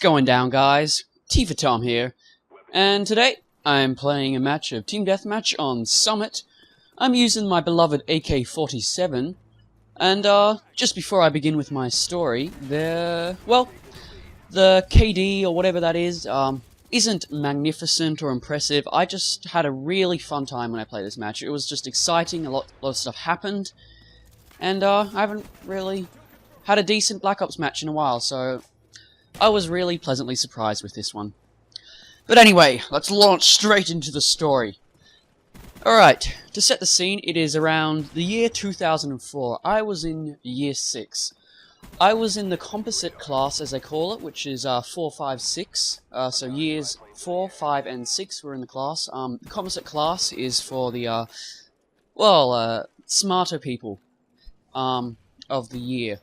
going down, guys? T for Tom here, and today I'm playing a match of Team Deathmatch on Summit. I'm using my beloved AK-47, and just before I begin with my story, the KD or whatever that is, isn't magnificent or impressive. I just had a really fun time when I played this match. It was just exciting, a lot of stuff happened, and I haven't really had a decent Black Ops match in a while, so I was really pleasantly surprised with this one. But anyway, let's launch straight into the story. Alright, to set the scene, it is around the year 2004. I was in year 6. I was in the composite class, as they call it, which is 4, 5, 6. So years 4, 5, and 6 were in the class. The composite class is for the, smarter people of the year.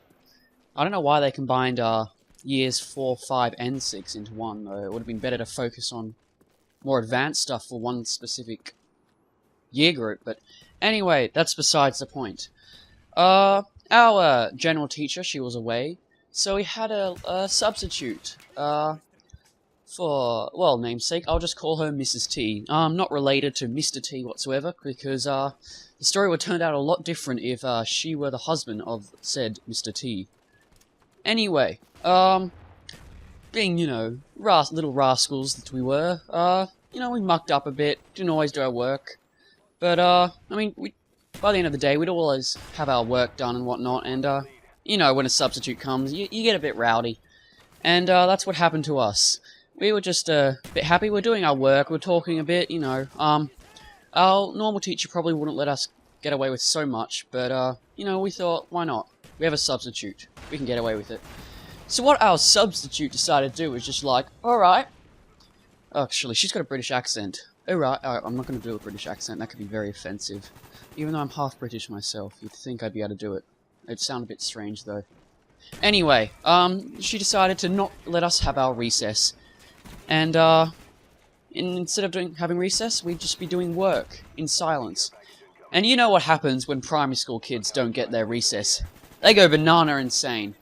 I don't know why they combined years 4, 5, and 6 into one, though. It would have been better to focus on more advanced stuff for one specific year group. But anyway, that's besides the point. Our general teacher, she was away, so we had a substitute for, well, namesake. I'll just call her Mrs. T. Not related to Mr. T whatsoever, because the story would have turned out a lot different if she were the husband of said Mr. T. Anyway, being, little rascals that we were, we mucked up a bit, didn't always do our work, but, by the end of the day, we'd always have our work done and whatnot, and, when a substitute comes, you get a bit rowdy, and, that's what happened to us. We were just, a bit happy, we're doing our work, we're talking a bit, our normal teacher probably wouldn't let us get away with so much, but, we thought, why not? We have a substitute. We can get away with it. So what our substitute decided to do was just like, alright. Actually, she's got a British accent. Alright, I'm not going to do a British accent. That could be very offensive. Even though I'm half British myself, you'd think I'd be able to do it. It'd sound a bit strange, though. Anyway, she decided to not let us have our recess. And, instead of having recess, we'd just be doing work in silence. And you know what happens when primary school kids don't get their recess. They go banana insane.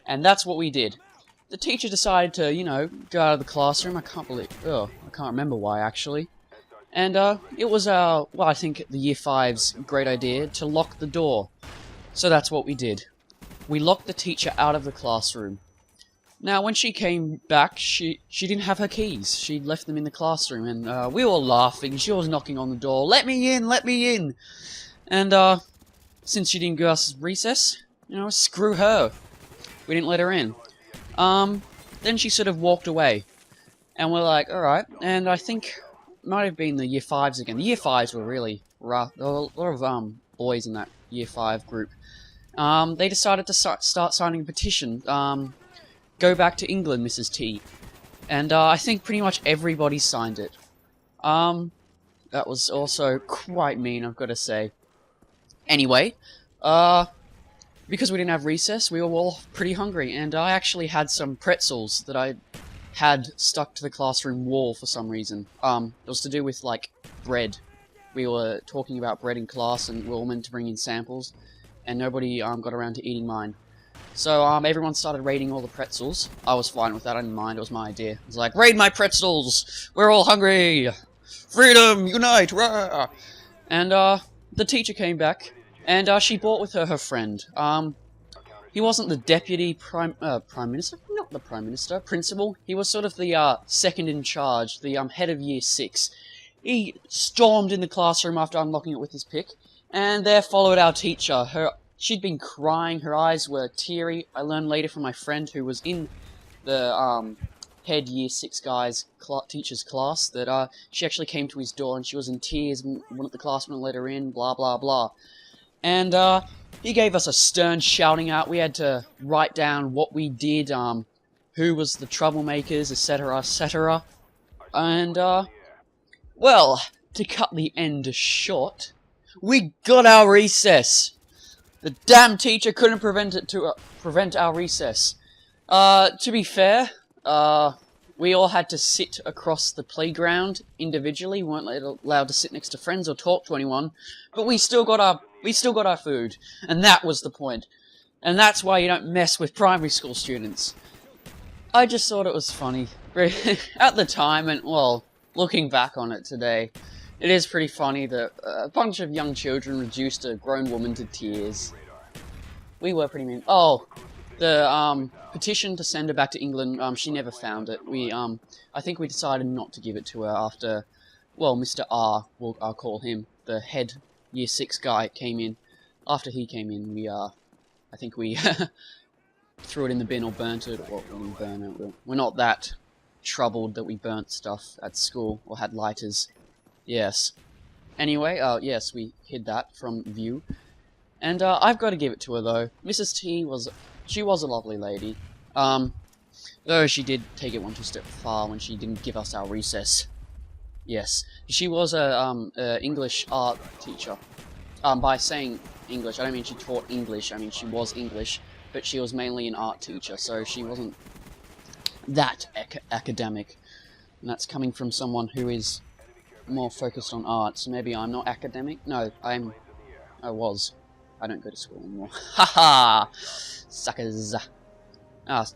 And that's what we did. The teacher decided to, go out of the classroom. I can't remember why, actually. And, it was I think the Year 5's great idea to lock the door. So that's what we did. We locked the teacher out of the classroom. Now, when she came back, she didn't have her keys. She'd left them in the classroom, and, we were all laughing. She was knocking on the door. Let me in! Let me in! And, since she didn't give us recess, screw her. We didn't let her in. Then she sort of walked away. And we're like, alright. And I think it might have been the Year 5s again. The Year 5s were really rough. There were a lot of boys in that Year 5 group. They decided to start signing a petition. Go back to England, Mrs. T. And I think pretty much everybody signed it. That was also quite mean, I've got to say. Anyway, because we didn't have recess, we were all pretty hungry, and I actually had some pretzels that I had stuck to the classroom wall for some reason. It was to do with, like, bread. We were talking about bread in class, and we were all meant to bring in samples, and nobody got around to eating mine. So, everyone started raiding all the pretzels. I was fine with that, I didn't mind, it was my idea. It was like, raid my pretzels! We're all hungry! Freedom! Unite! Rah! And, the teacher came back. And she brought with her her friend. He wasn't the deputy prime minister? Not the prime minister. Principal. He was sort of the second in charge, the head of year 6. He stormed in the classroom after unlocking it with his pick, and there followed our teacher. She'd been crying, her eyes were teary. I learned later from my friend who was in the head year 6 guy's teacher's class that she actually came to his door and she was in tears and wanted the class wouldn't let her in, blah blah blah. And, he gave us a stern shouting out. We had to write down what we did, who was the troublemakers, etc., etc. And, well, to cut the end short, we got our recess! The damn teacher couldn't prevent our recess. To be fair, we all had to sit across the playground individually. We weren't allowed to sit next to friends or talk to anyone, but we still got our food, and that was the point. And that's why you don't mess with primary school students. I just thought it was funny. At the time, and well, looking back on it today, it is pretty funny that a bunch of young children reduced a grown woman to tears. We were pretty mean. Oh, the petition to send her back to England, she never found it. I think we decided not to give it to her after, well, Mr. R, I'll call him, the head Year 6 guy came in. After he came in, I think we threw it in the bin or burnt it, or we didn't burn it. We're not that troubled that we burnt stuff at school, or had lighters. Yes. Anyway, yes, we hid that from view. And, I've got to give it to her, though. Mrs. T she was a lovely lady. Though she did take it one too step far when she didn't give us our recess. Yes. She was a English art teacher. By saying English, I don't mean she taught English, I mean she was English, but she was mainly an art teacher, so she wasn't that academic. And that's coming from someone who is more focused on art, so maybe I'm not academic? No, I was. I don't go to school anymore. Haha! Suckers.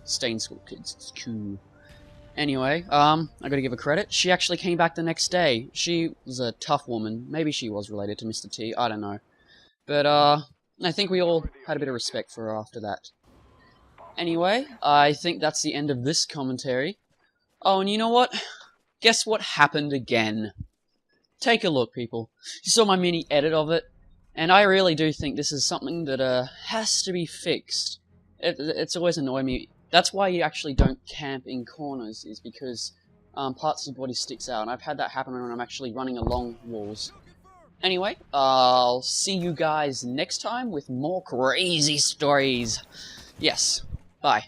Stay in school, kids. It's cool. Anyway, I gotta give her credit. She actually came back the next day. She was a tough woman. Maybe she was related to Mr. T. I don't know. But, I think we all had a bit of respect for her after that. Anyway, I think that's the end of this commentary. Oh, and you know what? Guess what happened again? Take a look, people. You saw my mini edit of it, and I really do think this is something that has to be fixed. It's always annoyed me. That's why you actually don't camp in corners, is because parts of the body sticks out, and I've had that happen when I'm actually running along walls. Anyway, I'll see you guys next time with more crazy stories. Yes, bye.